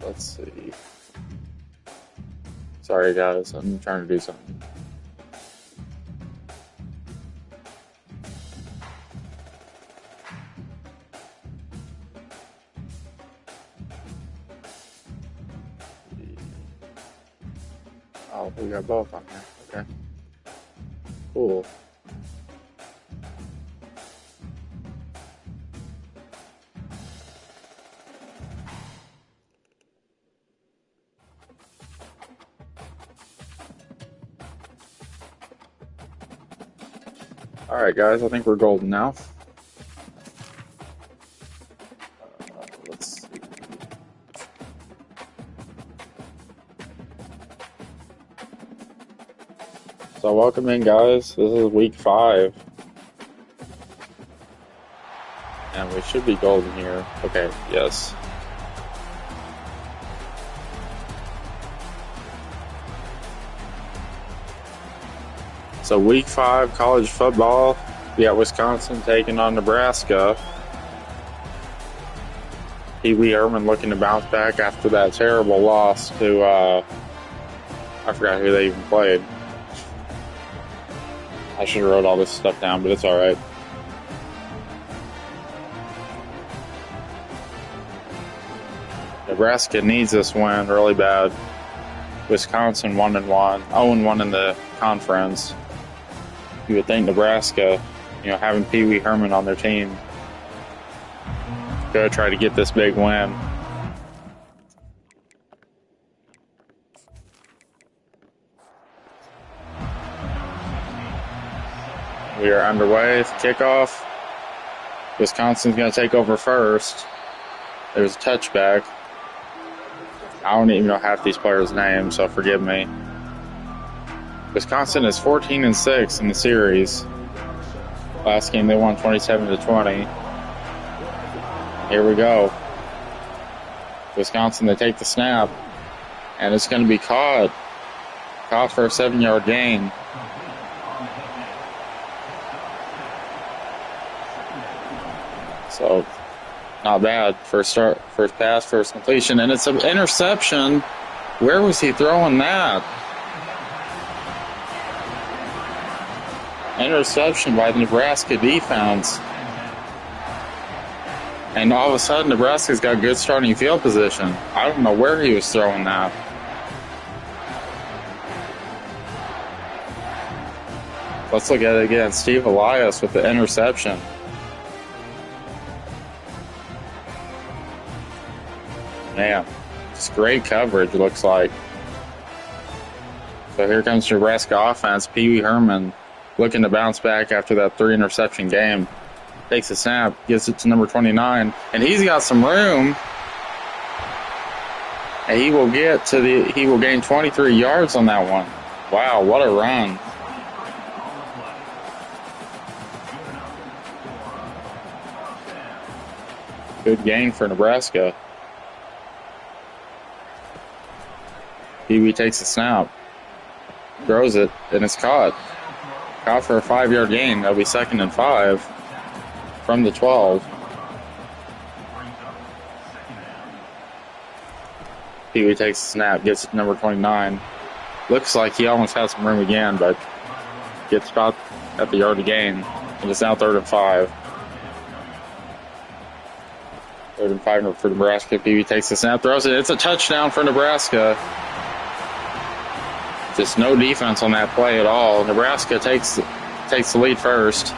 Let's see. Sorry, guys. I'm trying to do something. Oh, we got both on here. Okay. Cool. Alright, guys. I think we're golden now. Let's see. So welcome in, guys. This is week 5. And we should be golden here. Okay, yes. So week 5 college football. We got Wisconsin taking on Nebraska. Pee Wee Herman looking to bounce back after that terrible loss to, I forgot who they even played. I should have wrote all this stuff down, but it's alright. Nebraska needs this win really bad. Wisconsin 1-1, 0-1 in the conference. You would think Nebraska, having Pee Wee Herman on their team, go try to get this big win. We are underway. It's kickoff. Wisconsin's going to take over first. There's a touchback. I don't even know half these players' names, so forgive me. Wisconsin is 14-6 in the series. Last game they won 27-20. Here we go. Wisconsin, they take the snap, and it's going to be caught. Caught for a 7-yard gain. So, not bad. First pass, first completion, and it's an interception. Where was he throwing that? Interception by the Nebraska defense. And all of a sudden, Nebraska's got good starting field position. I don't know where he was throwing that. Let's look at it again. Steve Elias with the interception. Man, just great coverage, looks like. So here comes Nebraska offense. Pee Wee Herman looking to bounce back after that 3-interception game. Takes a snap, gives it to number 29, and he's got some room. And he will gain 23 yards on that one. Wow, what a run. Good gain for Nebraska. Pee Wee takes a snap, throws it, and it's caught. Caught for a 5-yard gain. That'll be 2nd and 5 from the 12. Pee Wee takes a snap, gets it to number 29. Looks like he almost has some room again, but gets about at the yard to gain. And it's now 3rd and 5. 3rd and 5 for Nebraska. Pee Wee takes the snap, throws it. It's a touchdown for Nebraska. Just no defense on that play at all. Nebraska takes the lead first.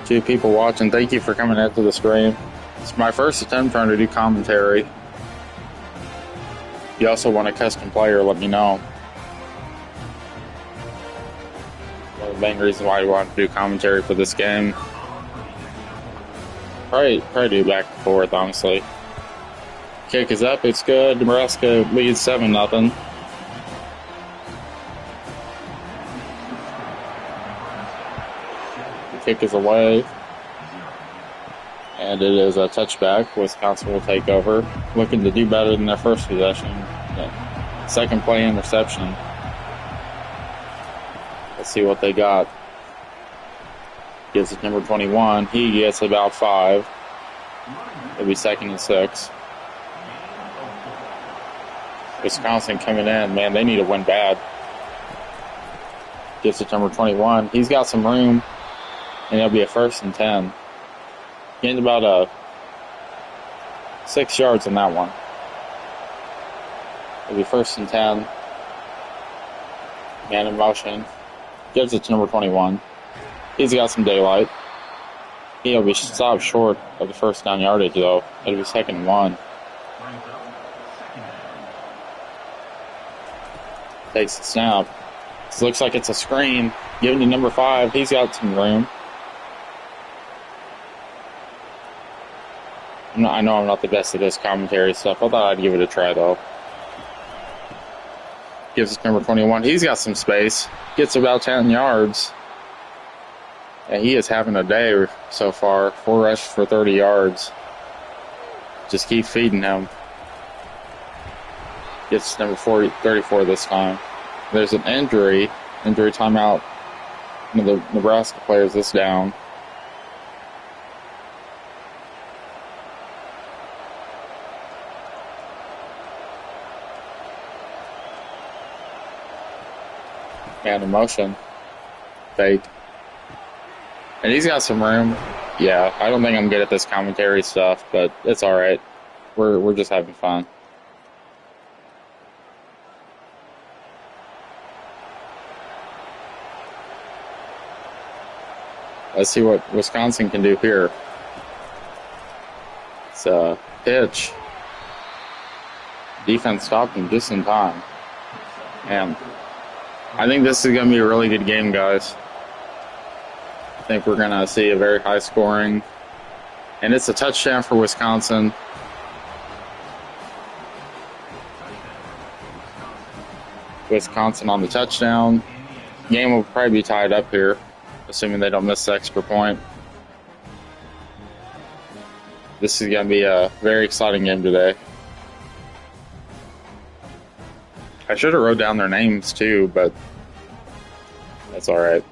Two people watching, thank you for coming into the stream. It's my first attempt trying to do commentary. If you also want a custom player, let me know. One of the main reasons why I want to do commentary for this game. Probably do back and forth, honestly. Kick is up, it's good. Nebraska leads 7-0. The kick is away. And it is a touchback. Wisconsin will take over. Looking to do better than their first possession. Second play interception. Let's see what they got. Gives it number 21. He gets about 5. It'll be 2nd and 6. Wisconsin coming in. Man, they need to win bad. Gives it number 21. He's got some room, and it'll be a 1st and 10. Getting about 6 yards on that one. It'll be 1st and 10. Man in motion. Gives it to number 21. He's got some daylight. He'll be stopped short of the 1st down yardage, though. It'll be 2nd and 1. Takes the snap. This looks like it's a screen. Given to number 5. He's got some room. I know I'm not the best at this commentary stuff. I thought I'd give it a try, though. Gives it number 21. He's got some space. Gets about 10 yards. And he is having a day so far. 4 rushes for 30 yards. Just keep feeding him. Gets number 34 this time. There's an injury timeout. One of the Nebraska players is down. Man in motion. Fake. And he's got some room. Yeah, I don't think I'm good at this commentary stuff, but it's all right. We're just having fun. Let's see what Wisconsin can do here. It's a pitch. Defense stopped him just in time. And I think this is going to be a really good game, guys. I think we're going to see a very high scoring. And it's a touchdown for Wisconsin. Wisconsin on the touchdown. Game will probably be tied up here, assuming they don't miss the extra point. This is going to be a very exciting game today. I should have wrote down their names too, but that's all right.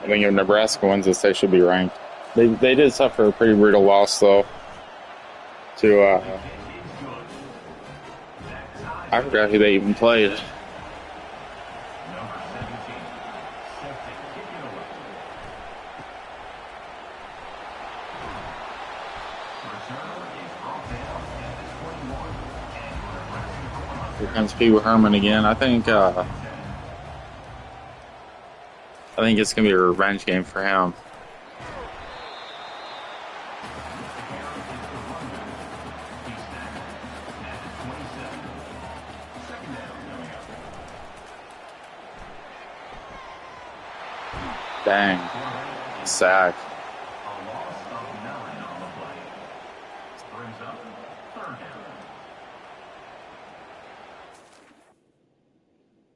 I think if Nebraska wins this, they should be ranked. They did suffer a pretty brutal loss, though, to I forgot who they even played. Here comes Pee Wee Herman again. I think it's gonna be a revenge game for him. Dang. Sack.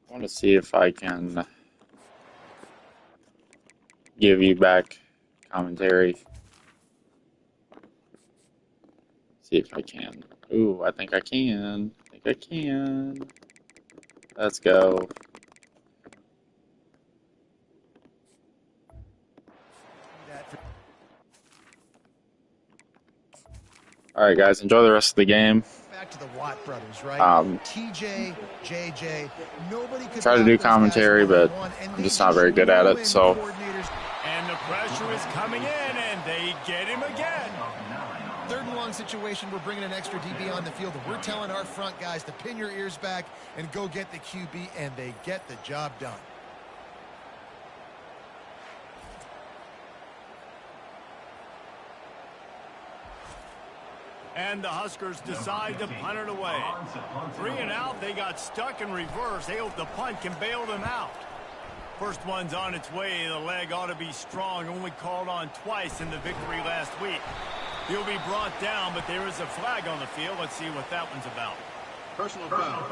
I want to see if I can give you back commentary. See if I can. Ooh, I think I can. Let's go. All right, guys, enjoy the rest of the game. Back to the Watt brothers, right? TJ, JJ, nobody could try to do commentary, but I'm just not very good at it. So. And the pressure is coming in, and they get him again. 3rd and long situation. We're bringing an extra DB on the field, and we're telling our front guys to pin your ears back and go get the QB, and they get the job done. And the Huskers decide to punt it away. 3 and out, they got stuck in reverse. They hope the punt can bail them out. First one's on its way. The leg ought to be strong. Only called on twice in the victory last week. He'll be brought down, but there is a flag on the field. Let's see what that one's about. Personal foul.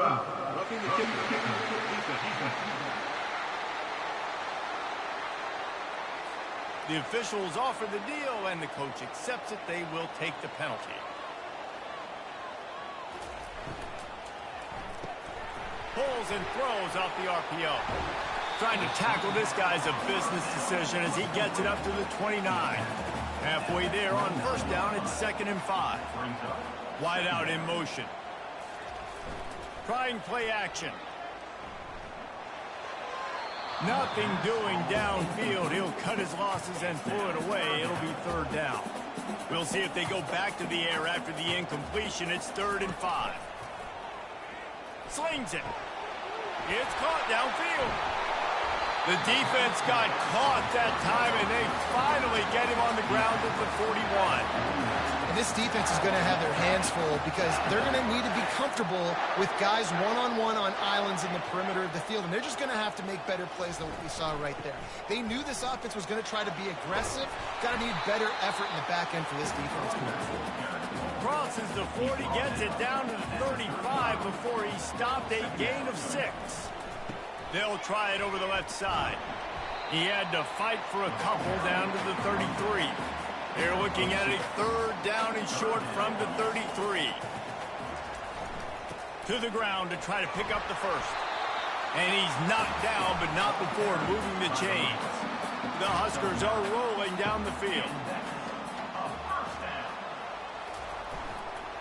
Roughing the kicker. The officials offer the deal, and the coach accepts it. They will take the penalty. Pulls and throws off the RPO. Trying to tackle this guy's a business decision as he gets it up to the 29. Halfway there on first down, it's 2nd and 5. Wide out in motion. Trying play action. Nothing doing downfield. He'll cut his losses and throw it away. It'll be 3rd down. We'll see if they go back to the air after the incompletion. It's 3rd and 5. Slings it. It's caught downfield. The defense got caught that time, and they finally get him on the ground at the 41. And this defense is going to have their hands full because they're going to need to be comfortable with guys one-on-one on islands in the perimeter of the field, and they're just going to have to make better plays than what we saw right there. They knew this offense was going to try to be aggressive. Got to need better effort in the back end for this defense moving forward. Crosses the 40, gets it down to the 35 before he stopped, a gain of 6. They'll try it over the left side. He had to fight for a couple down to the 33. They're looking at a 3rd down and short from the 33. To the ground to try to pick up the first. And he's knocked down, but not before moving the chains. The Huskers are rolling down the field.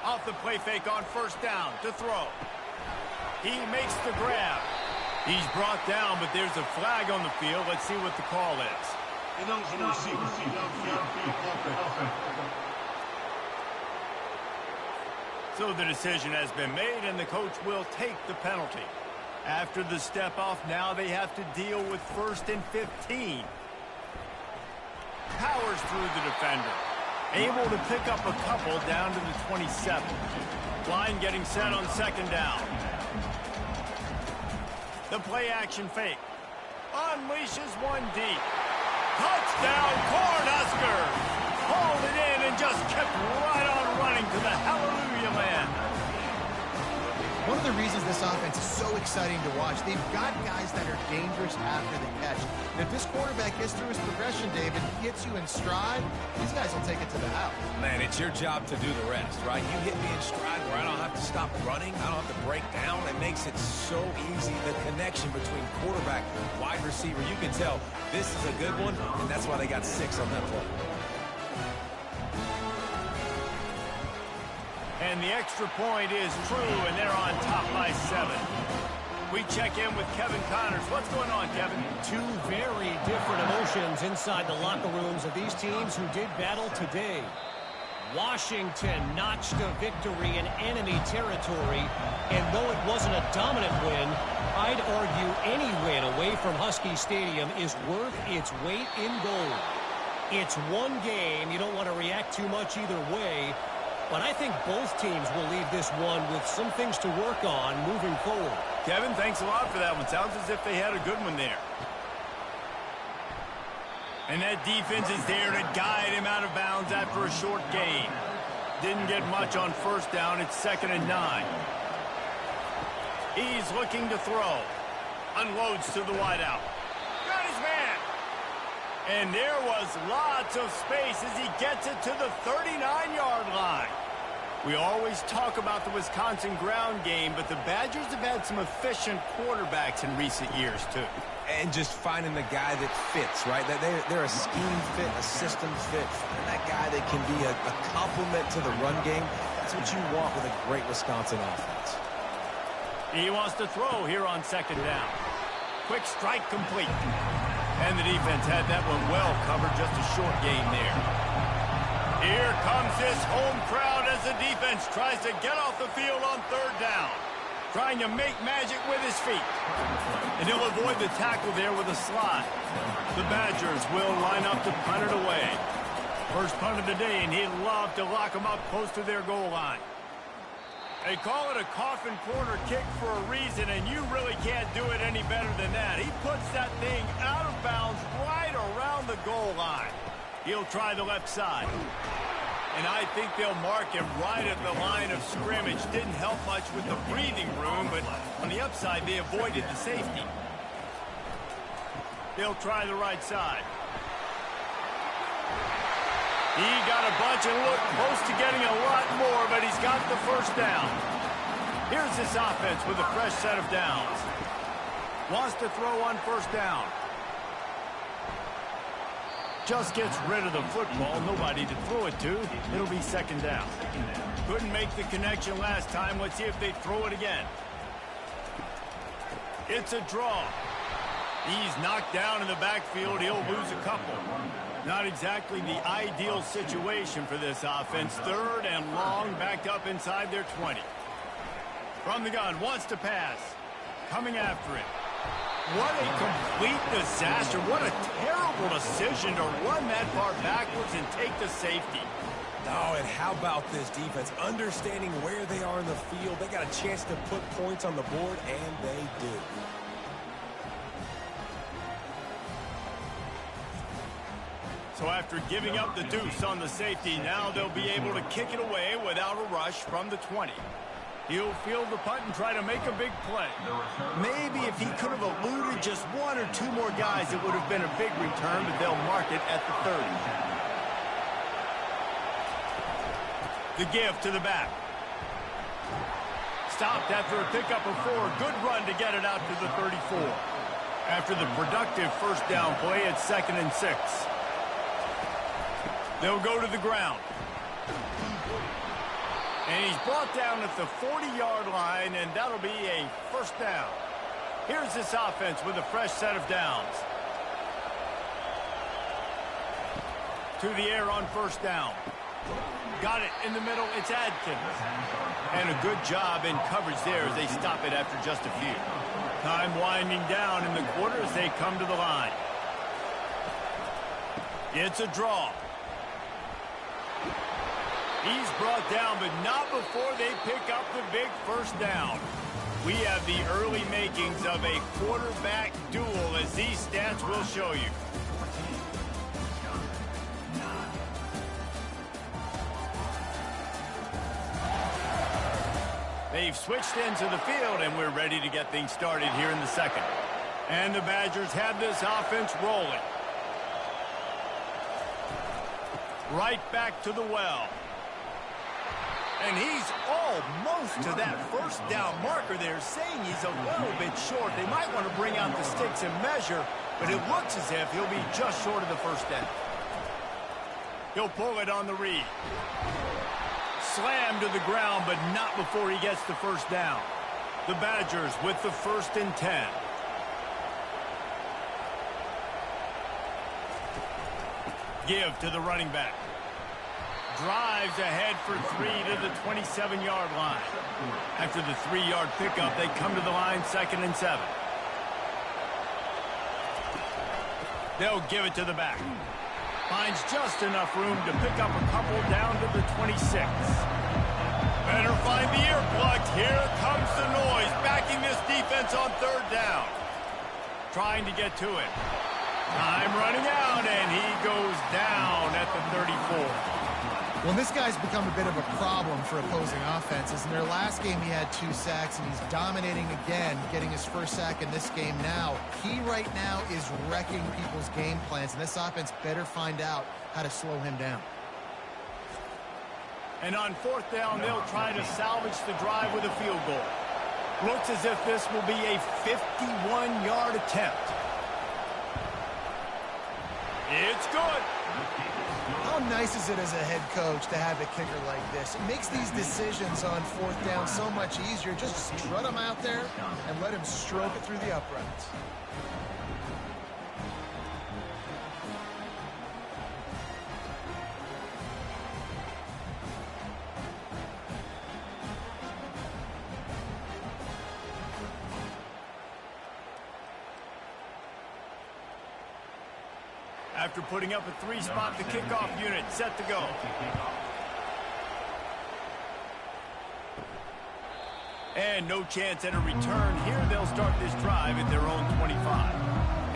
Off the play fake on first down to throw. He makes the grab. He's brought down, but there's a flag on the field. Let's see what the call is. So the decision has been made, and the coach will take the penalty. After the step off, now they have to deal with 1st and 15. Powers through the defender. Able to pick up a couple down to the 27. Line getting set on 2nd down. The play action fake. Unleashes one deep. Touchdown, Cornhuskers! Hauled it in and just kept right on running to the hallelujah land. One of the reasons this offense is so exciting to watch, they've got guys that are dangerous after the catch. And if this quarterback gets through his progression, David, gets you in stride, these guys will take it to the house. Man, it's your job to do the rest, right? You hit me in stride where I don't have to stop running. I don't have to break down. It makes it so easy. The connection between quarterback and wide receiver, you can tell this is a good one, and that's why they got 6 on that play. And the extra point is true, and they're on top by 7. We check in with Kevin Connors. What's going on, Kevin? 2 very different emotions inside the locker rooms of these teams who did battle today. Washington notched a victory in enemy territory, and though it wasn't a dominant win, I'd argue any win away from Husky Stadium is worth its weight in gold. It's one game. You don't want to react too much either way. But I think both teams will leave this one with some things to work on moving forward. Kevin, thanks a lot for that one. Sounds as if they had a good one there. And that defense is there to guide him out of bounds after a short gain. Didn't get much on first down. It's 2nd and 9. He's looking to throw. Unloads to the wideout. Got his man. And there was lots of space as he gets it to the 39-yard line. We always talk about the Wisconsin ground game, but the Badgers have had some efficient quarterbacks in recent years, too. And just finding the guy that fits, right? They're a scheme fit, a system fit. Finding that guy that can be a complement to the run game. That's what you want with a great Wisconsin offense. He wants to throw here on 2nd down. Quick strike complete. And the defense had that one well covered, just a short gain there. Here comes this home crowd as the defense tries to get off the field on 3rd down. Trying to make magic with his feet. And he'll avoid the tackle there with a slide. The Badgers will line up to punt it away. First punt of the day, and he'd love to lock them up close to their goal line. They call it a coffin corner kick for a reason, and you really can't do it any better than that. He puts that thing out of bounds right around the goal line. He'll try the left side. And I think they'll mark him right at the line of scrimmage. Didn't help much with the breathing room, but on the upside, they avoided the safety. They'll try the right side. He got a bunch and looked close to getting a lot more, but he's got the first down. Here's this offense with a fresh set of downs. Wants to throw on first down. Just gets rid of the football. Nobody to throw it to. It'll be second down. Couldn't make the connection last time. Let's see if they throw it again. It's a draw. He's knocked down in the backfield. He'll lose a couple. Not exactly the ideal situation for this offense. Third and long, backed up inside their 20. From the gun, wants to pass. Coming after it. What a complete disaster. What a terrible decision to run that far backwards and take the safety. Oh, and how about this defense? Understanding where they are in the field. They got a chance to put points on the board, and they did. So after giving up the deuce on the safety, now they'll be able to kick it away without a rush from the 20. He'll field the punt and try to make a big play. Maybe if he could have eluded just one or two more guys, it would have been a big return, but they'll mark it at the 30. The give to the back. Stopped after a pickup of 4. Good run to get it out to the 34. After the productive first down play, it's 2nd and 6. They'll go to the ground. And he's brought down at the 40-yard line, and that'll be a first down. Here's this offense with a fresh set of downs. To the air on first down. Got it in the middle. It's Adkins. And a good job in coverage there as they stop it after just a few. Time winding down in the quarter as they come to the line. It's a draw. He's brought down, but not before they pick up the big first down. We have the early makings of a quarterback duel, as these stats will show you. They've switched into the field, and we're ready to get things started here in the second. And the Badgers have this offense rolling. Right back to the well. And he's almost to that first down marker there, saying he's a little bit short. They might want to bring out the sticks and measure, but it looks as if he'll be just short of the first down. He'll pull it on the read. Slammed to the ground, but not before he gets the first down. The Badgers with the 1st and 10. Give to the running back. Drives ahead for 3 to the 27-yard line. After the 3-yard pickup, they come to the line 2nd and 7. They'll give it to the back. Finds just enough room to pick up a couple down to the 26. Better find the earplugs. Here comes the noise, backing this defense on 3rd down. Trying to get to it. Time running out, and he goes down at the 34. Well, this guy's become a bit of a problem for opposing offenses. In their last game, he had 2 sacks, and he's dominating again, getting his first sack in this game now. He right now is wrecking people's game plans, and this offense better find out how to slow him down. And on 4th down, they'll try to salvage the drive with a field goal. Looks as if this will be a 51-yard attempt. It's good. How nice is it as a head coach to have a kicker like this? It makes these decisions on 4th down so much easier. Just strut him out there and let him stroke it through the uprights. After putting up a 3-spot, the kickoff unit set to go. And no chance at a return. Here they'll start this drive at their own 25.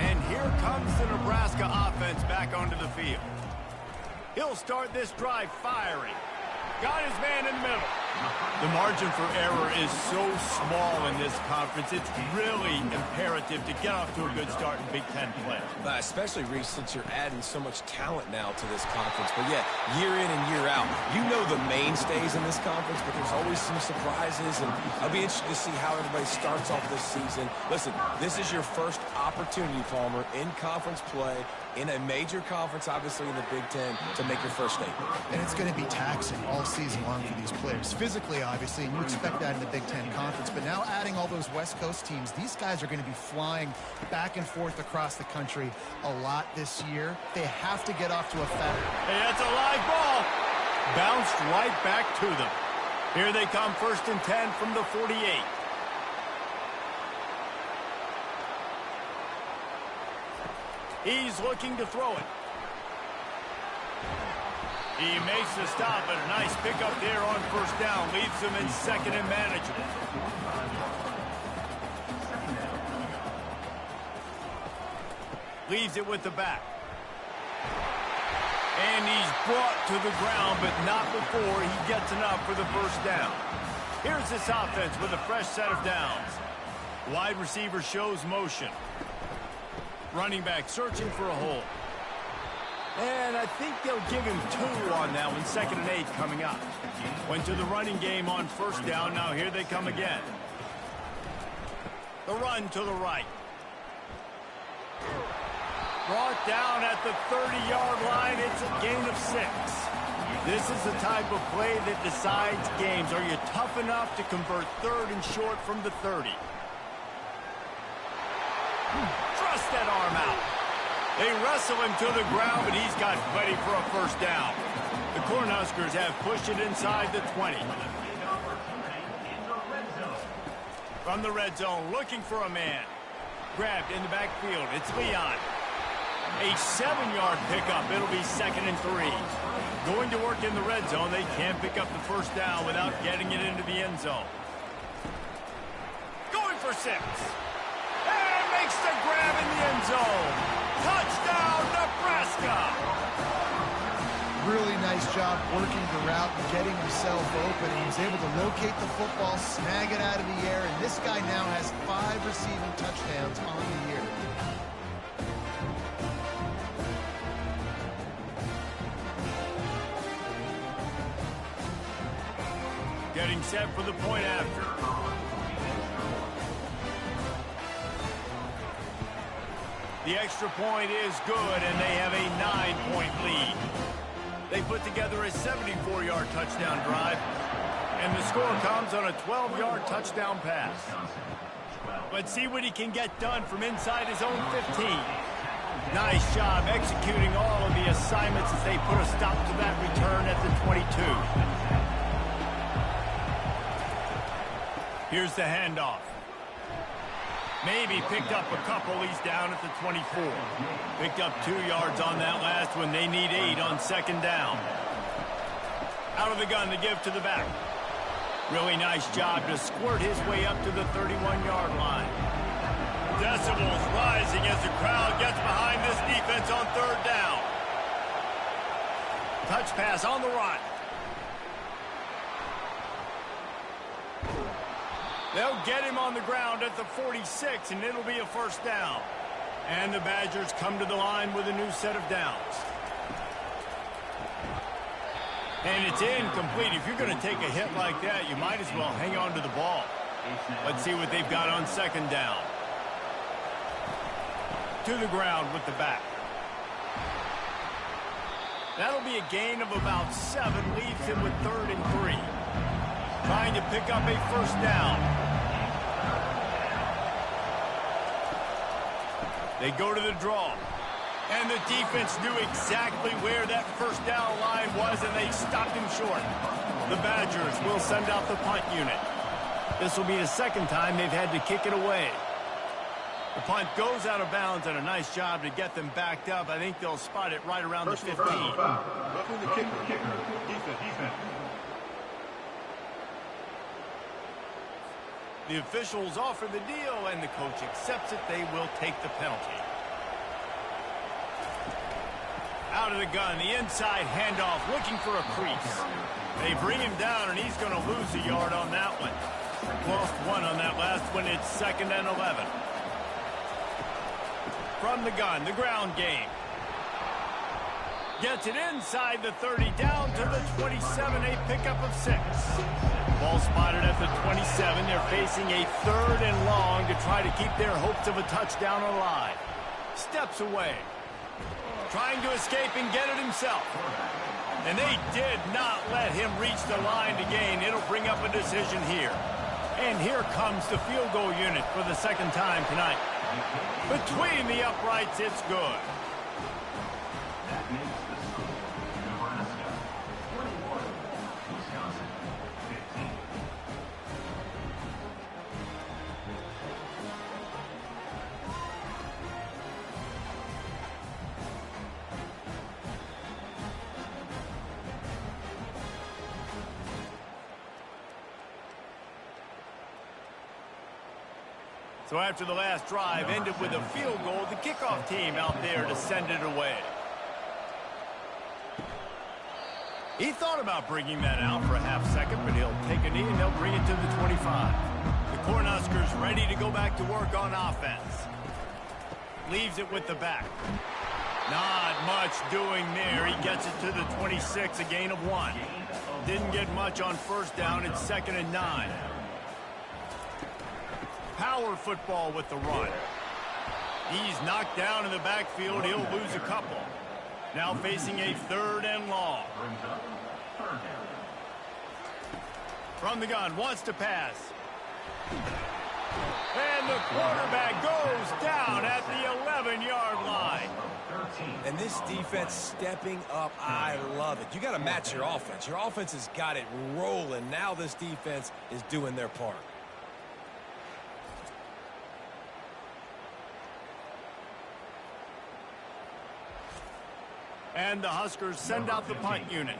And here comes the Nebraska offense back onto the field. He'll start this drive firing. Got his man in the middle. The margin for error is so small in this conference. It's really imperative to get off to a good start in Big Ten play. Especially, Reese, since you're adding so much talent now to this conference. But, yeah, year in and year out, you know the mainstays in this conference, but there's always some surprises. And I'll be interested to see how everybody starts off this season. Listen, this is your first opportunity, Palmer, in conference play, in a major conference, obviously in the Big Ten, to make your first statement. And it's going to be taxing all season long for these players. Physically, obviously, and you expect that in the Big Ten Conference. But now adding all those West Coast teams, these guys are going to be flying back and forth across the country a lot this year. They have to get off to a fast. Hey, that's a live ball. Bounced right back to them. Here they come, 1st and 10 from the 48. He's looking to throw it. He makes the stop, and a nice pickup there on 1st down. Leaves him in 2nd and manageable. Leaves it with the back. And he's brought to the ground, but not before he gets enough for the 1st down. Here's this offense with a fresh set of downs. Wide receiver shows motion. Running back searching for a hole. And I think they'll give him 2 on that one. 2nd and 8 coming up. Went to the running game on 1st down. Now here they come again. The run to the right. Brought down at the 30-yard line. It's a gain of 6. This is the type of play that decides games. Are you tough enough to convert 3rd and short from the 30? Thrust that arm out. They wrestle him to the ground, but he's got plenty for a 1st down. The Cornhuskers have pushed it inside the 20. From the red zone, looking for a man. Grabbed in the backfield. It's Leon. A 7-yard pickup. It'll be 2nd and 3. Going to work in the red zone. They can't pick up the 1st down without getting it into the end zone. Going for 6. And makes the grab in the end zone. Touchdown, Nebraska! Really nice job working the route and getting himself open. He was able to locate the football, snag it out of the air, and this guy now has 5 receiving touchdowns on the year. Getting set for the point after. The extra point is good, and they have a 9-point lead. They put together a 74-yard touchdown drive, and the score comes on a 12-yard touchdown pass. Let's see what he can get done from inside his own 15. Nice job executing all of the assignments as they put a stop to that return at the 22. Here's the handoff. Maybe picked up a couple. He's down at the 24. Picked up 2 yards on that last one. They need 8 on 2nd down. Out of the gun to give to the back. Really nice job to squirt his way up to the 31-yard line. Decibels rising as the crowd gets behind this defense on 3rd down. Touch pass on the run. They'll get him on the ground at the 46, and it'll be a 1st down. And the Badgers come to the line with a new set of downs. And it's incomplete. If you're going to take a hit like that, you might as well hang on to the ball. Let's see what they've got on 2nd down. To the ground with the back. That'll be a gain of about 7. Leaves him with 3rd and 3. Trying to pick up a 1st down. They go to the draw. And the defense knew exactly where that 1st down line was, and they stopped him short. The Badgers will send out the punt unit. This will be the 2nd time they've had to kick it away. The punt goes out of bounds, and a nice job to get them backed up. I think they'll spot it right around the 15. Roughing the kicker. Defense. The officials offer the deal, and the coach accepts it. They will take the penalty. Out of the gun, the inside handoff, looking for a crease. They bring him down, and he's going to lose a yard on that one. Lost one on that last one. It's 2nd and 11. From the gun, the ground game. Gets it inside the 30, down to the 27, a pickup of 6. Ball spotted at the 27. They're facing a 3rd and long to try to keep their hopes of a touchdown alive. Steps away. Trying to escape and get it himself. And they did not let him reach the line to gain. It'll bring up a decision here. And here comes the field goal unit for the 2nd time tonight. Between the uprights, it's good. That makes the score Nebraska 21, Wisconsin 15. So after the last drive ended with a field goal, the kickoff team out there to send it away. He thought about bringing that out for a half second, but he'll take a knee and they'll bring it to the 25. The Cornhuskers ready to go back to work on offense. Leaves it with the back. Not much doing there. He gets it to the 26, a gain of 1. Didn't get much on 1st down. It's 2nd and 9. Power football with the run. He's knocked down in the backfield. He'll lose a couple. Now facing a 3rd and long. From the gun, wants to pass. And the quarterback goes down at the 11-yard line. And this defense stepping up, I love it. You got to match your offense. Your offense has got it rolling. Now this defense is doing their part. And the Huskers send out the punt unit.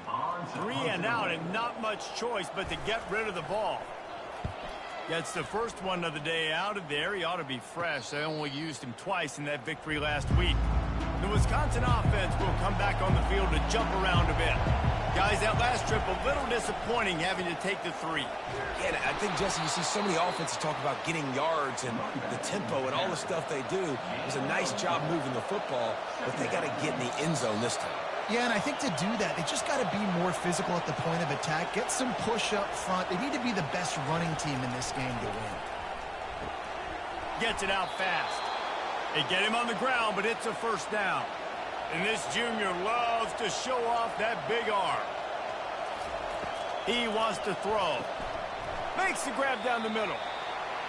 3 and out and not much choice but to get rid of the ball. Gets the first one of the day out of there. He ought to be fresh. They only used him twice in that victory last week. The Wisconsin offense will come back on the field to jump around a bit. Guys, that last trip a little disappointing having to take the 3. Yeah, I think, Jesse, you see so many offenses talk about getting yards and the tempo and all the stuff they do. It was a nice job moving the football, but they got to get in the end zone this time. Yeah, and I think to do that, they just got to be more physical at the point of attack. Get some push up front. They need to be the best running team in this game to win. Gets it out fast. They get him on the ground, but it's a 1st down. And this junior loves to show off that big arm. He wants to throw. Makes the grab down the middle.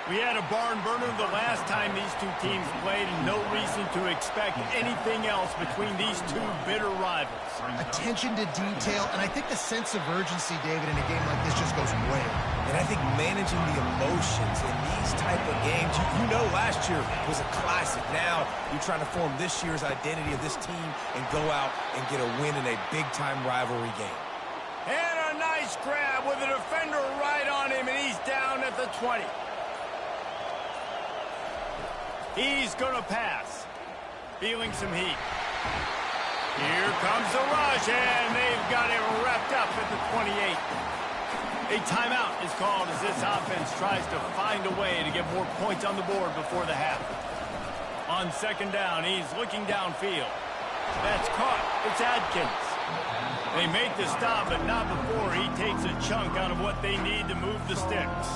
We had a barn burner the last time these two teams played, and no reason to expect anything else between these two bitter rivals. Attention to detail, and I think the sense of urgency, David, in a game like this just goes way. And I think managing the emotions in these type of games, you know last year was a classic. Now you're trying to form this year's identity of this team and go out and get a win in a big-time rivalry game. And a nice grab with a defender right on him, and he's down at the 20. He's going to pass. Feeling some heat. Here comes the rush, and they've got it wrapped up at the 28. A timeout is called as this offense tries to find a way to get more points on the board before the half. On 2nd down, he's looking downfield. That's caught. It's Adkins. They make the stop, but not before he takes a chunk out of what they need to move the sticks.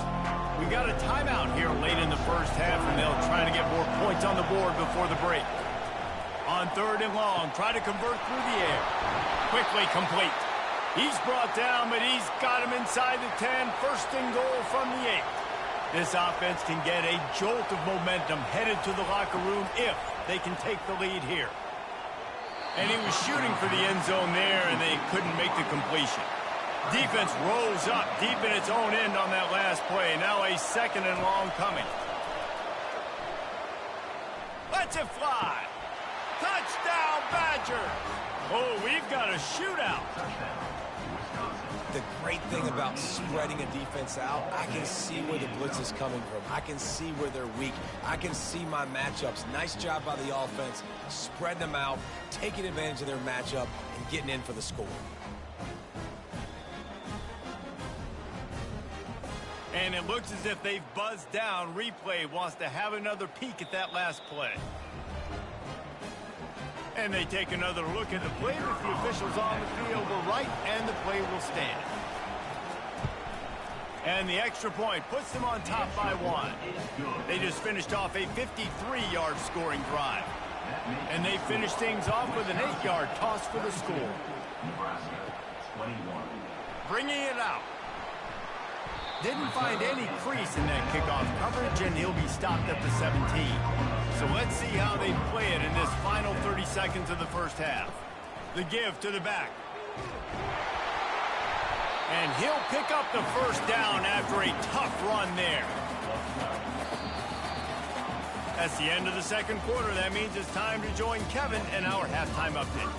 We got a timeout here late in the 1st half, and they'll try to get more points on the board before the break. On 3rd and long, try to convert through the air. Quickly complete. He's brought down, but he's got him inside the 10. 1st and goal from the 8. This offense can get a jolt of momentum headed to the locker room if they can take the lead here. And he was shooting for the end zone there, and they couldn't make the completion. Defense rolls up deep in its own end on that last play. Now a 2nd and long coming. Lets it fly. Touchdown, Badgers. Oh, we've got a shootout. the great thing about spreading a defense out, I can see where the blitz is coming from. I can see where they're weak. I can see my matchups. Nice job by the offense, spreading them out, taking advantage of their matchup, and getting in for the score. And it looks as if they've buzzed down. Replay wants to have another peek at that last play. And they take another look at the play. If the officials on the field were right, and the play will stand. And the extra point puts them on top by 1. They just finished off a 53-yard scoring drive. And they finish things off with an 8-yard toss for the score. Nebraska, 21. Bringing it out. Didn't find any crease in that kickoff coverage, and he'll be stopped at the 17. So let's see how they play it in this final 30 seconds of the first half. The give to the back. And he'll pick up the first down after a tough run there. That's the end of the second quarter. That means it's time to join Kevin in our halftime update.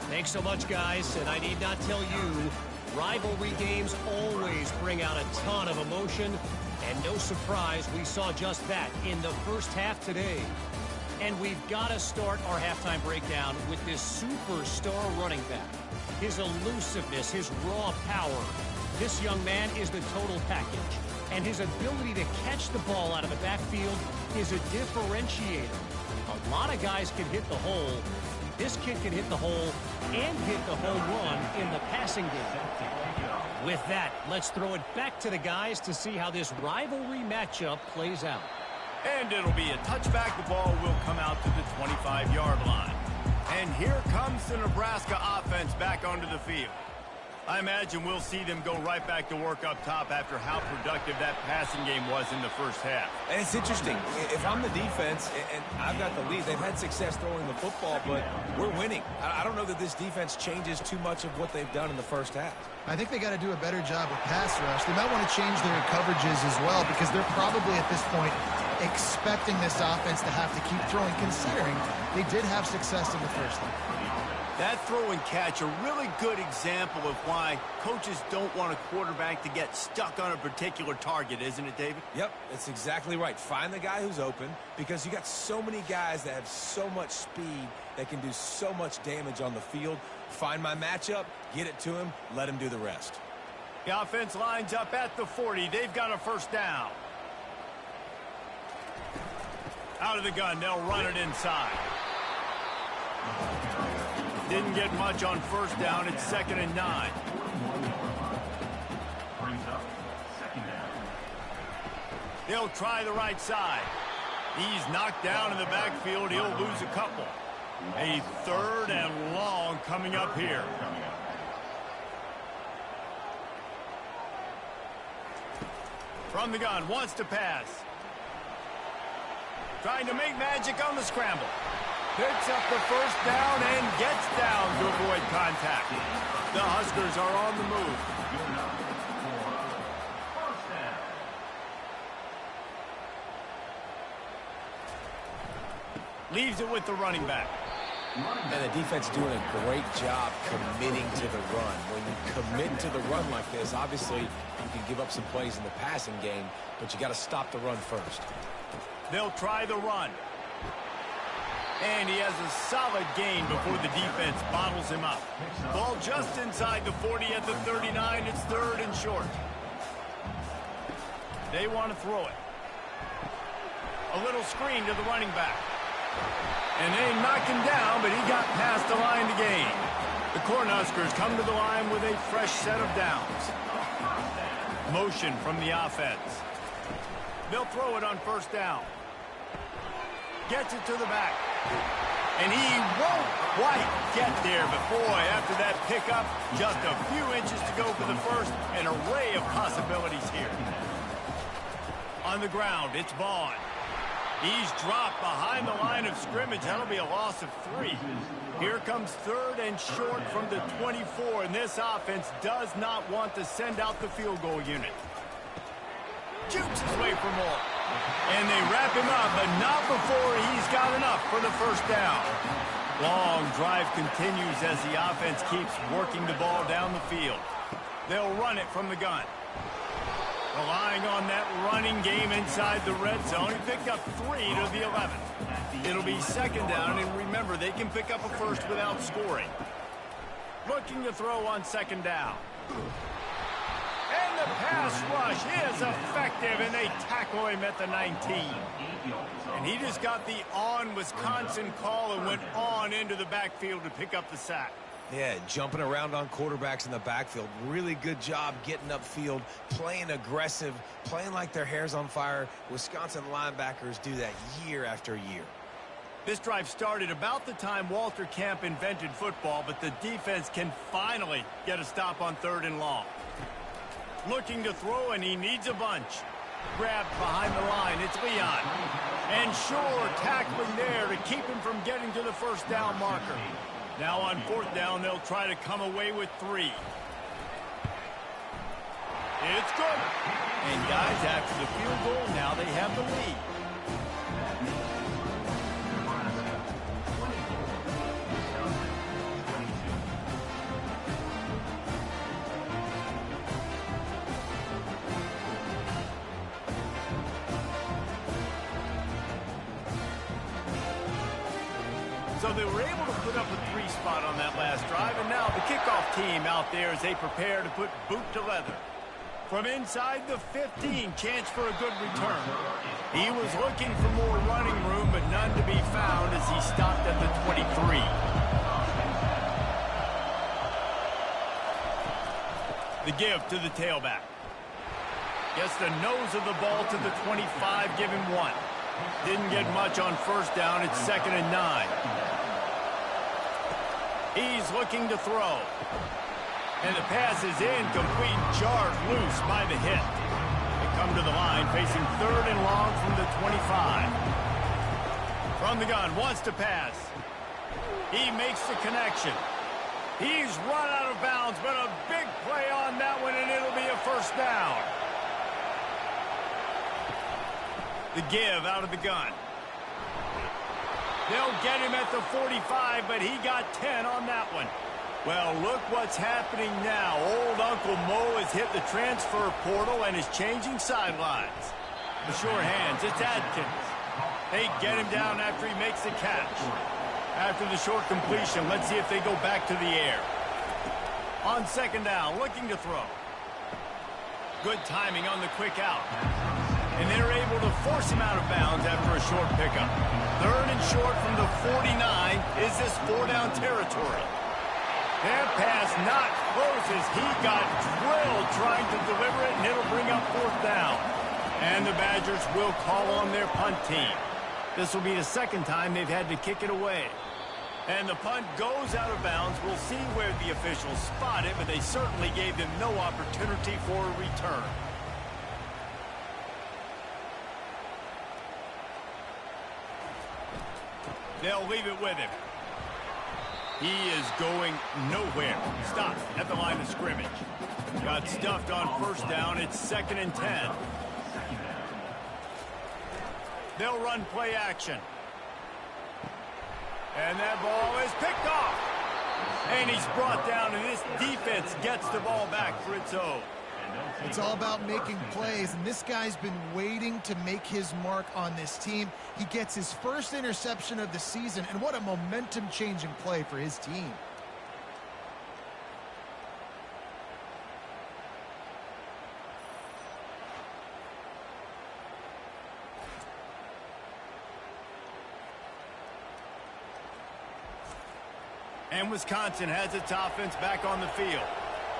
Thanks so much, guys, and I need not tell you, rivalry games always bring out a ton of emotion, and no surprise, we saw just that in the first half today. And we've got to start our halftime breakdown with this superstar running back. His elusiveness, his raw power. This young man is the total package, and his ability to catch the ball out of the backfield is a differentiator. A lot of guys can hit the hole. This kid can hit the hole and hit the home run in the passing game. With that, let's throw it back to the guys to see how this rivalry matchup plays out. And it'll be a touchback. The ball will come out to the 25-yard line. And here comes the Nebraska offense back onto the field. I imagine we'll see them go right back to work up top after how productive that passing game was in the first half. And it's interesting. If I'm the defense and I've got the lead, they've had success throwing the football, but we're winning. I don't know that this defense changes too much of what they've done in the first half. I think they got to do a better job with pass rush. They might want to change their coverages as well, because they're probably at this point expecting this offense to have to keep throwing, considering they did have success in the first half. That throw and catch, a really good example of why coaches don't want a quarterback to get stuck on a particular target, isn't it, David? Yep, that's exactly right. Find the guy who's open, because you got so many guys that have so much speed that can do so much damage on the field. Find my matchup, get it to him, let him do the rest. The offense lines up at the 40. They've got a first down. Out of the gun, they'll run it inside. Didn't get much on first down. It's 2nd and 9. Brings up 2nd down. They'll try the right side. He's knocked down in the backfield. He'll lose a couple. A 3rd and long coming up here. From the gun, wants to pass. Trying to make magic on the scramble. Picks up the first down and gets down to avoid contact. The Huskers are on the move. Leaves it with the running back. And the defense doing a great job committing to the run. When you commit to the run like this, obviously you can give up some plays in the passing game, but you got to stop the run first. They'll try the run. And he has a solid gain before the defense bottles him up. Ball just inside the 40 at the 39. It's 3rd and short. They want to throw it. A little screen to the running back. And they knock him down, but he got past the line to gain. The Cornhuskers come to the line with a fresh set of downs. Motion from the offense. They'll throw it on first down. Gets it to the back. And he won't quite get there, but boy, after that pickup, just a few inches to go for the first. An array of possibilities here. On the ground, it's Vaughn. He's dropped behind the line of scrimmage. That'll be a loss of 3. Here comes 3rd and short from the 24, and this offense does not want to send out the field goal unit. Jukes his way for more. And they wrap him up, but not before he's got enough for the first down. Long drive continues as the offense keeps working the ball down the field. They'll run it from the gun. Relying on that running game inside the red zone. He picked up 3 to the 11. It'll be second down, and remember, they can pick up a first without scoring. Looking to throw on second down. And the pass rush is effective, and they tackle him at the 19. And he just got the on-Wisconsin call and went on into the backfield to pick up the sack. Yeah, jumping around on quarterbacks in the backfield. Really good job getting upfield, playing aggressive, playing like their hair's on fire. Wisconsin linebackers do that year after year. This drive started about the time Walter Camp invented football, but the defense can finally get a stop on 3rd and long. Looking to throw, and he needs a bunch. Grabbed behind the line, it's Leon. And sure, tackling there to keep him from getting to the first down marker. Now on 4th down, they'll try to come away with 3. It's good. And guys, after the field goal, now they have the lead. So they were able to put up a 3 spot on that last drive, and now the kickoff team out there as they prepare to put boot to leather. From inside the 15, chance for a good return. He was looking for more running room, but none to be found as he stopped at the 23. The give to the tailback. Gets the nose of the ball to the 25, give him 1. Didn't get much on first down. It's 2nd and 9. He's looking to throw. And the pass is incomplete, jarred loose by the hit. They come to the line, facing 3rd and long from the 25. From the gun, wants to pass. He makes the connection. He's run out of bounds, but a big play on that one, and it'll be a first down. The give out of the gun. They'll get him at the 45, but he got 10 on that one. Well, look what's happening now. Old Uncle Mo has hit the transfer portal and is changing sidelines. The sure hands, it's Adkins. They get him down after he makes the catch. After the short completion, let's see if they go back to the air. On 2nd down, looking to throw. Good timing on the quick out. And they're able to force him out of bounds after a short pickup. 3rd and short from the 49. Is this 4-down territory? That pass not close as he got drilled trying to deliver it, and it'll bring up 4th down. And the Badgers will call on their punt team. This will be the 2nd time they've had to kick it away. And the punt goes out of bounds. We'll see where the officials spot it, but they certainly gave them no opportunity for a return. They'll leave it with him. He is going nowhere. Stopped at the line of scrimmage. Got stuffed on first down. It's 2nd and 10. They'll run play action. And that ball is picked off. And he's brought down, and this defense gets the ball back for its own. It's all about making plays, and this guy's been waiting to make his mark on this team. He gets his first interception of the season, and what a momentum-changing play for his team. And Wisconsin has its offense back on the field.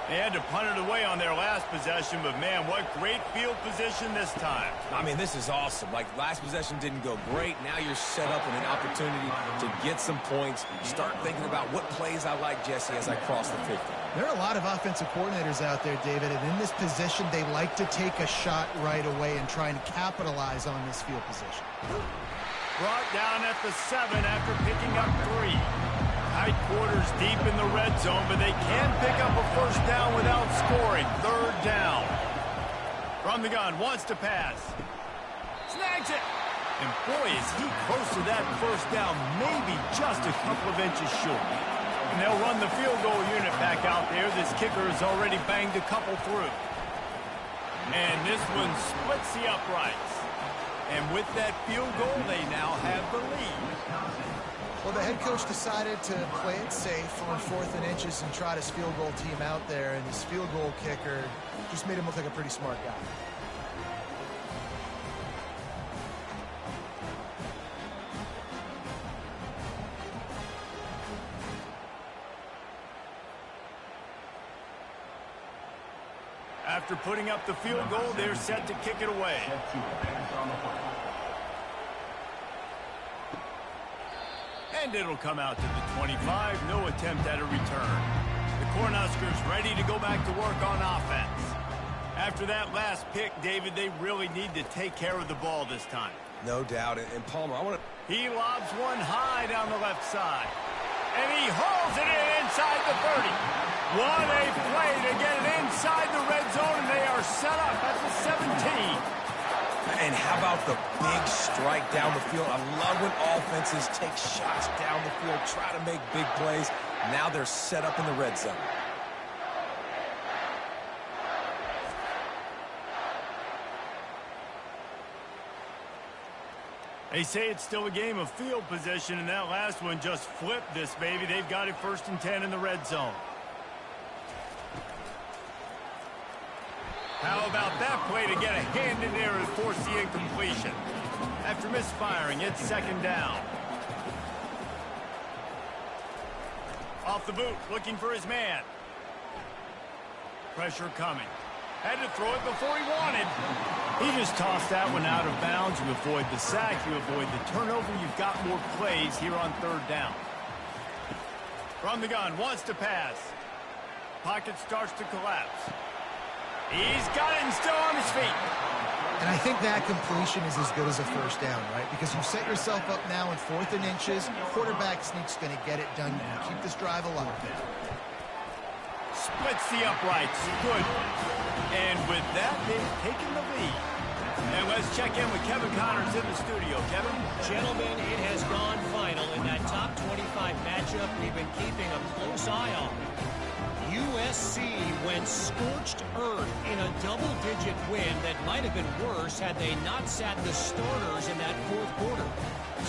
They had to punt it away on their last possession, but man, what great field position this time. I mean, this is awesome. Like, last possession didn't go great. Now you're set up with an opportunity to get some points. Start thinking about what plays I like, Jesse, as I cross the 50. There are a lot of offensive coordinators out there, David, and in this position, they like to take a shot right away and try and capitalize on this field position. Brought down at the 7 after picking up 3. Tight quarters deep in the red zone, but they can pick up a first down without scoring. 3rd down. From the gun, wants to pass. Snags it. And boy, is he close to that first down, maybe just a couple of inches short. And they'll run the field goal unit back out there. This kicker has already banged a couple through. And this one splits the uprights. And with that field goal, they now have the lead. Well, the head coach decided to play it safe on 4th and inches and trot his field goal team out there, and his field goal kicker just made him look like a pretty smart guy. After putting up the field goal, they're set to kick it away. And it'll come out to the 25. No attempt at a return. The Cornhuskers ready to go back to work on offense. After that last pick, David, they really need to take care of the ball this time. No doubt. And Palmer, I want to... He lobs one high down the left side. And he hauls it in inside the 30. What a play to get it inside the red zone, and they are set up at the 17. And how about the big strike down the field? I love when offenses take shots down the field, try to make big plays. Now they're set up in the red zone. They say it's still a game of field position, and that last one just flipped this baby. They've got it 1st and 10 in the red zone. How about that play to get a hand in there and force the incompletion? After misfiring, it's 2nd down. Off the boot, looking for his man. Pressure coming. Had to throw it before he wanted. He just tossed that one out of bounds. You avoid the sack, you avoid the turnover. You've got more plays here on 3rd down. From the gun, wants to pass. Pocket starts to collapse. He's got it and still on his feet. And I think that completion is as good as a 1st down, right? Because you set yourself up now in 4th and inches. Quarterback sneak's going to get it done now. Keep this drive alive. Splits the uprights. Good. And with that, they've taken the lead. And let's check in with Kevin Connors in the studio. Kevin? Gentlemen, it has gone final in that top 25 matchup we've been keeping a close eye on. USC went scorched earth in a double-digit win that might have been worse had they not sat the starters in that 4th quarter.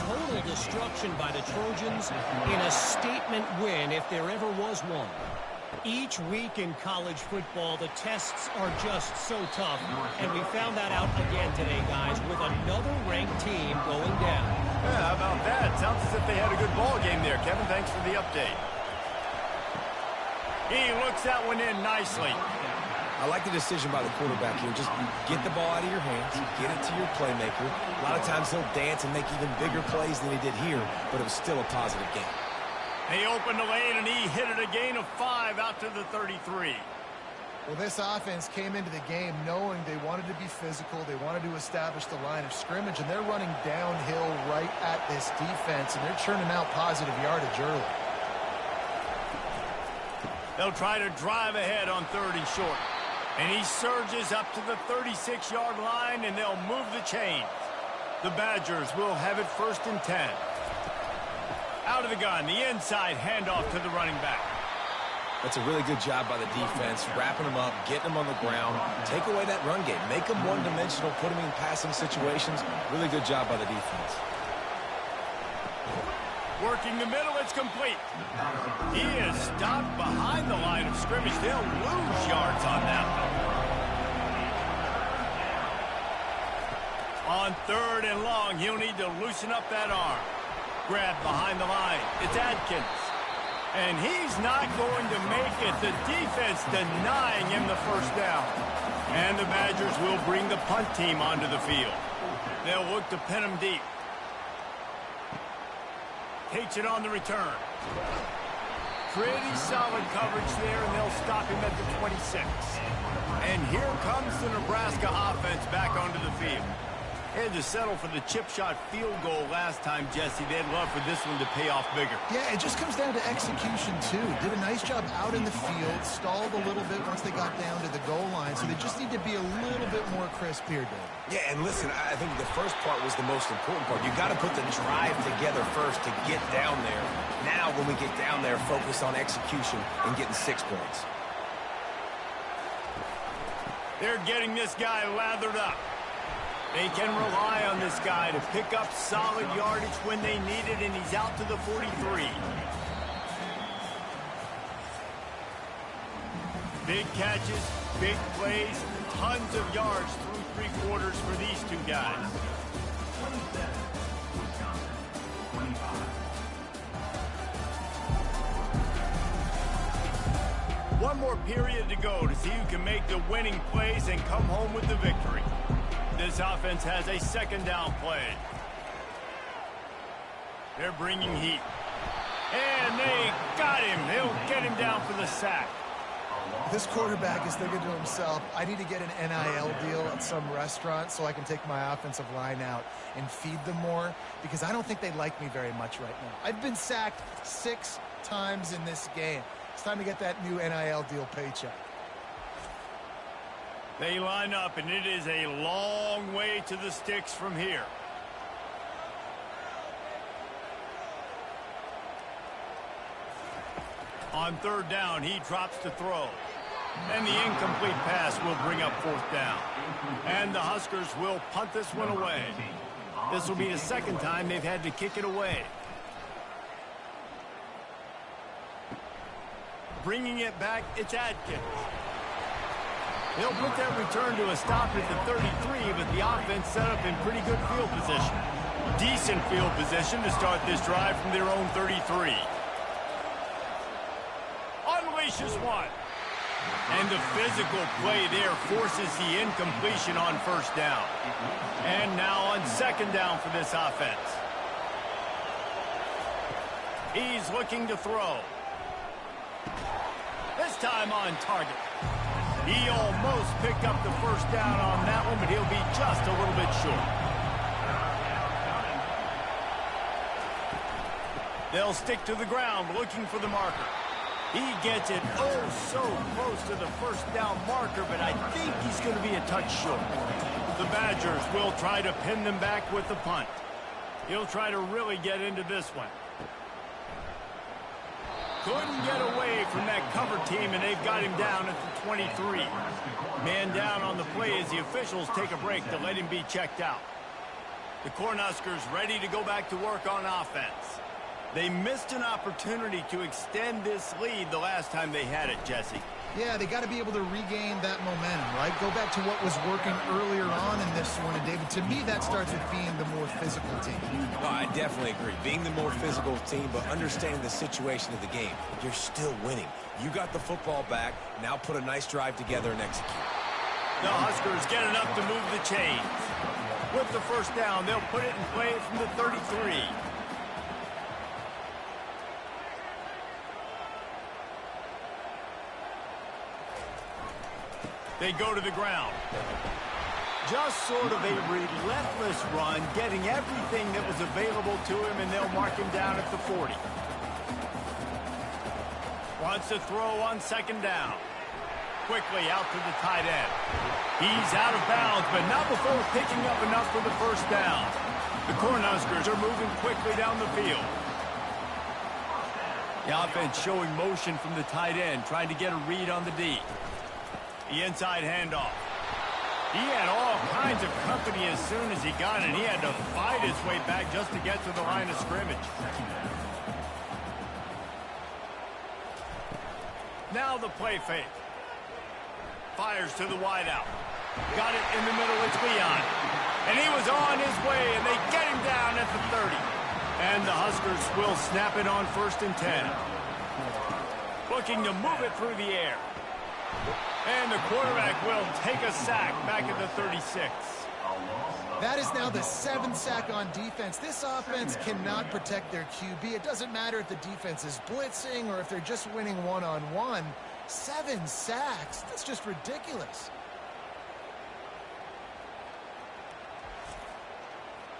Total destruction by the Trojans in a statement win if there ever was one. Each week in college football, the tests are just so tough, and we found that out again today, guys, with another ranked team going down. Yeah, how about that? Sounds as if they had a good ball game there. Kevin, thanks for the update. He looks that one in nicely. I like the decision by the quarterback here. Just get the ball out of your hands, get it to your playmaker. A lot of times he'll dance and make even bigger plays than he did here, but it was still a positive game. They opened the lane, and he hit it a gain of 5 out to the 33. Well, this offense came into the game knowing they wanted to be physical. They wanted to establish the line of scrimmage, and they're running downhill right at this defense, and they're churning out positive yardage early. They'll try to drive ahead on 3rd and short. And he surges up to the 36-yard line, and they'll move the chains. The Badgers will have it 1st and 10. Out of the gun, the inside handoff to the running back. That's a really good job by the defense, wrapping them up, getting them on the ground. Take away that run game. Make them one-dimensional, put them in passing situations. Really good job by the defense. Working the middle, it's complete. He is stopped behind the line of scrimmage. They'll lose yards on that one. On 3rd and long, he'll need to loosen up that arm. Grab behind the line. It's Adkins. And he's not going to make it. The defense denying him the 1st down. And the Badgers will bring the punt team onto the field. They'll look to pin him deep. Takes it on the return. Pretty solid coverage there, and they'll stop him at the 26. And here comes the Nebraska offense back onto the field. They had to settle for the chip shot field goal last time, Jesse. They'd love for this one to pay off bigger. Yeah, it just comes down to execution, too. Did a nice job out in the field, stalled a little bit once they got down to the goal line, so they just need to be a little bit more crisp here, Dave. Yeah, and listen, I think the first part was the most important part. You got to put the drive together first to get down there. Now, when we get down there, focus on execution and getting 6 points. They're getting this guy lathered up. They can rely on this guy to pick up solid yardage when they need it, and he's out to the 43. Big catches, big plays, tons of yards through 3 quarters for these two guys. 27, Wisconsin, 25. One more period to go to see who can make the winning plays and come home with the victory. This offense has a second down play. They're bringing heat. And they got him. They'll get him down for the sack. This quarterback is thinking to himself, I need to get an NIL deal at some restaurant so I can take my offensive line out and feed them more, because I don't think they like me very much right now. I've been sacked 6 times in this game. It's time to get that new NIL deal paycheck. They line up, and it is a long way to the sticks from here. On 3rd down, he drops to throw. And the incomplete pass will bring up 4th down. And the Huskers will punt this one away. This will be the 2nd time they've had to kick it away. Bringing it back, it's Atkins. They'll put that return to a stop at the 33, but the offense set up in pretty good field position. Decent field position to start this drive from their own 33. Unleashes one. And the physical play there forces the incompletion on 1st down. And now on 2nd down for this offense. He's looking to throw. This time on target. He almost picked up the 1st down on that one, but he'll be just a little bit short. They'll stick to the ground looking for the marker. He gets it oh so close to the 1st down marker, but I think he's going to be a touch short. The Badgers will try to pin them back with the punt. He'll try to really get into this one. Couldn't get away from that cover team, and they've got him down at the 23. Man down on the play as the officials take a break to let him be checked out. The Cornhuskers ready to go back to work on offense. They missed an opportunity to extend this lead the last time they had it, Jesse. Yeah, they got to be able to regain that momentum, right? Go back to what was working earlier on in this one. And, David, to me, that starts with being the more physical team. Well, I definitely agree. Being the more physical team, but understanding the situation of the game. You're still winning. You got the football back. Now put a nice drive together and execute. The Huskers get enough to move the chains. With the 1st down, they'll put it in play from the 33. They go to the ground. Just sort of a relentless run, getting everything that was available to him, and they'll mark him down at the 40. Wants to throw on 2nd down. Quickly out to the tight end. He's out of bounds, but not before picking up enough for the 1st down. The Cornhuskers are moving quickly down the field. The offense showing motion from the tight end, trying to get a read on the D. The inside handoff. He had all kinds of company as soon as he got it. He had to fight his way back just to get to the line of scrimmage. Now the play fake. Fires to the wideout. Got it in the middle. It's Leon. And he was on his way, and they get him down at the 30. And the Huskers will snap it on 1st and 10. Looking to move it through the air. And the quarterback will take a sack back at the 36. That is now the 7th sack on defense. This offense cannot protect their QB. It doesn't matter if the defense is blitzing or if they're just winning one-on-one. 7 sacks. That's just ridiculous.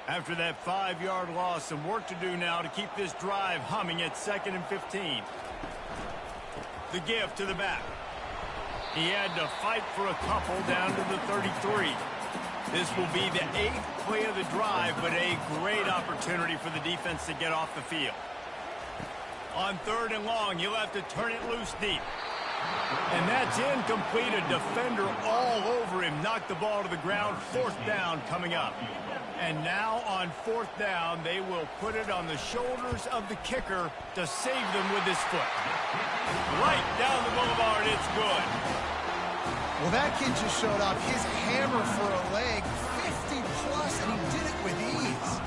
After that 5-yard loss, some work to do now to keep this drive humming at 2nd and 15. The give to the back. He had to fight for a couple down to the 33. This will be the 8th play of the drive, but a great opportunity for the defense to get off the field. On 3rd and long, he'll have to turn it loose deep. And that's incomplete. A defender all over him. Knocked the ball to the ground. 4th down coming up. And now on 4th down, they will put it on the shoulders of the kicker to save them with his foot. Right down the boulevard, it's good. Well, that kid just showed off his hammer for a leg, 50-plus, and he did it with ease.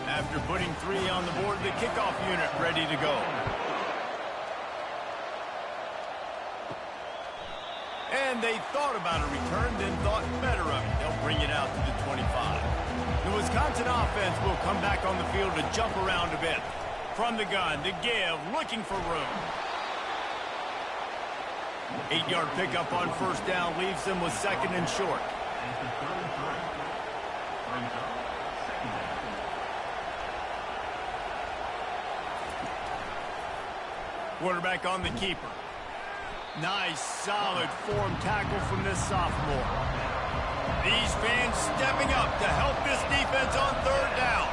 After putting 3 on the board, the kickoff unit ready to go. And they thought about a return, then thought better of it. They'll bring it out to the 25. The Wisconsin offense will come back on the field to jump around a bit. From the gun, the give, looking for room. 8-yard pickup on 1st down leaves them with 2nd and short. Quarterback on the keeper. Nice, solid form tackle from this sophomore. These fans stepping up to help this defense on 3rd down.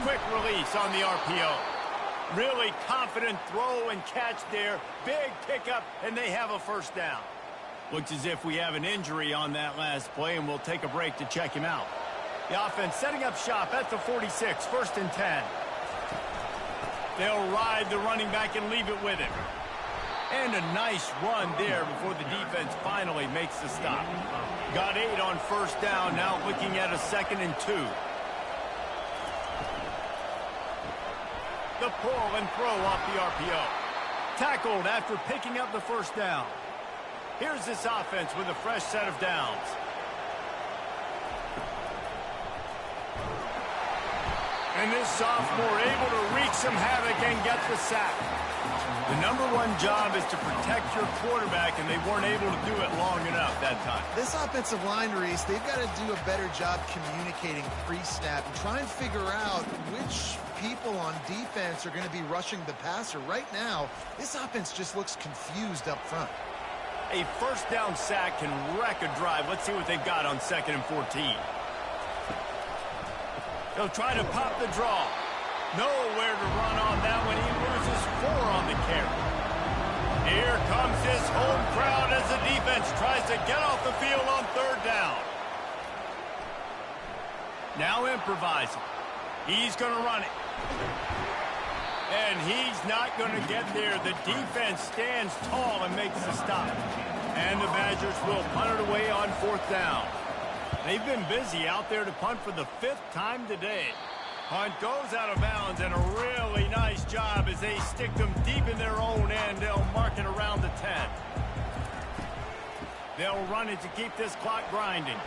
Quick release on the RPO. Really confident throw and catch there. Big pickup, and they have a 1st down. Looks as if we have an injury on that last play, and we'll take a break to check him out. The offense setting up shop at the 46, 1st and 10. They'll ride the running back and leave it with him. And a nice run there before the defense finally makes the stop. Got 8 on 1st down, now looking at a 2nd and 2. The pull and throw off the RPO. Tackled after picking up the 1st down. Here's this offense with a fresh set of downs. And this sophomore able to wreak some havoc and get the sack. The #1 job is to protect your quarterback, and they weren't able to do it long enough that time. This offensive line, Reese, they've got to do a better job communicating pre-snap and try and figure out which people on defense are going to be rushing the passer. Right now, this offense just looks confused up front. A 1st down sack can wreck a drive. Let's see what they've got on 2nd and 14. They'll try to pop the draw. Nowhere to run on that one. He loses 4 on the carry. Here comes this home crowd as the defense tries to get off the field on 3rd down. Now improvising. He's going to run it. And he's not going to get there. The defense stands tall and makes the stop. And the Badgers will punt it away on 4th down. They've been busy out there to punt for the 5th time today. Punt goes out of bounds, and a really nice job as they stick them deep in their own end. They'll mark it around the 10. They'll run it to keep this clock grinding.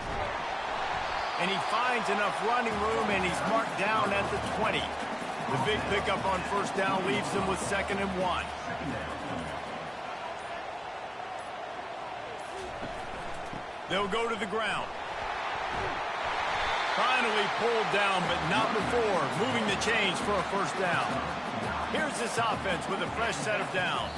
And he finds enough running room, and he's marked down at the 20. The big pickup on 1st down leaves them with 2nd and 1. They'll go to the ground. Finally pulled down, but not before moving the chains for a 1st down. Here's this offense with a fresh set of downs.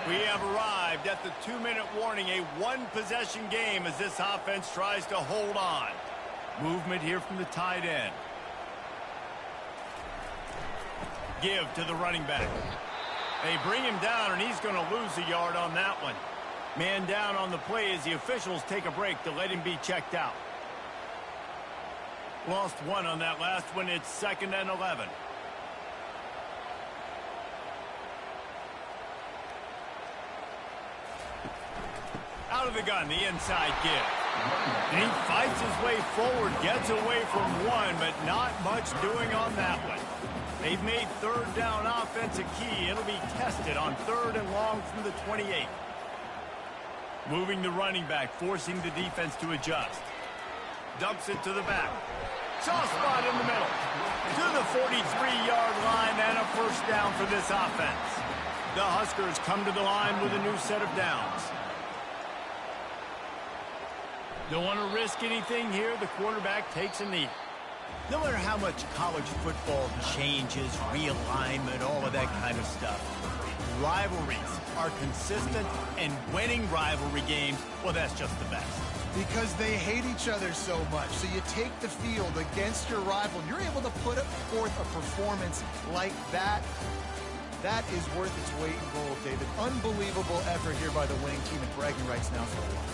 We have arrived at the 2-minute warning, a 1-possession game as this offense tries to hold on. Movement here from the tight end. Give to the running back. They bring him down, and he's going to lose a yard on that one. Man down on the play as the officials take a break to let him be checked out. Lost 1 on that last one. It's 2nd and 11. Out of the gun, the inside give. And he fights his way forward, gets away from 1, but not much doing on that one. They've made 3rd down offense a key. It'll be tested on 3rd and long from the 28. Moving the running back, forcing the defense to adjust. Dumps it to the back. Soft spot in the middle. To the 43-yard line and a first down for this offense. The Huskers come to the line with a new set of downs. Don't want to risk anything here. The quarterback takes a knee. No matter how much college football changes, realignment, all of that kind of stuff, rivalries are consistent, and winning rivalry games, well, that's just the best. Because they hate each other so much. So you take the field against your rival, and you're able to put forth a performance like that. That is worth its weight in gold, David. Unbelievable effort here by the winning team, and bragging rights now for a while.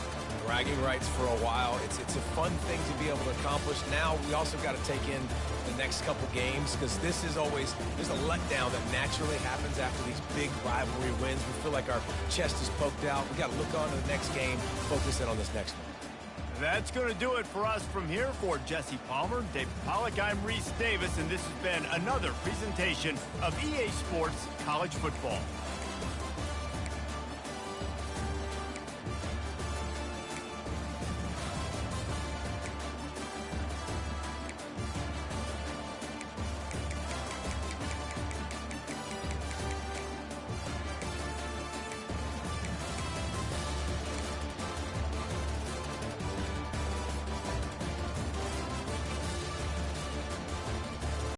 Bragging rights for a while. It's a fun thing to be able to accomplish. Now we also got to take in the next couple games, because this is always, there's a letdown that naturally happens after these big rivalry wins. We feel like our chest is poked out. We got to look on to the next game, focus in on this next one. That's going to do it for us from here. For Jesse Palmer, David Pollack, I'm Reese Davis, and this has been another presentation of EA Sports College Football.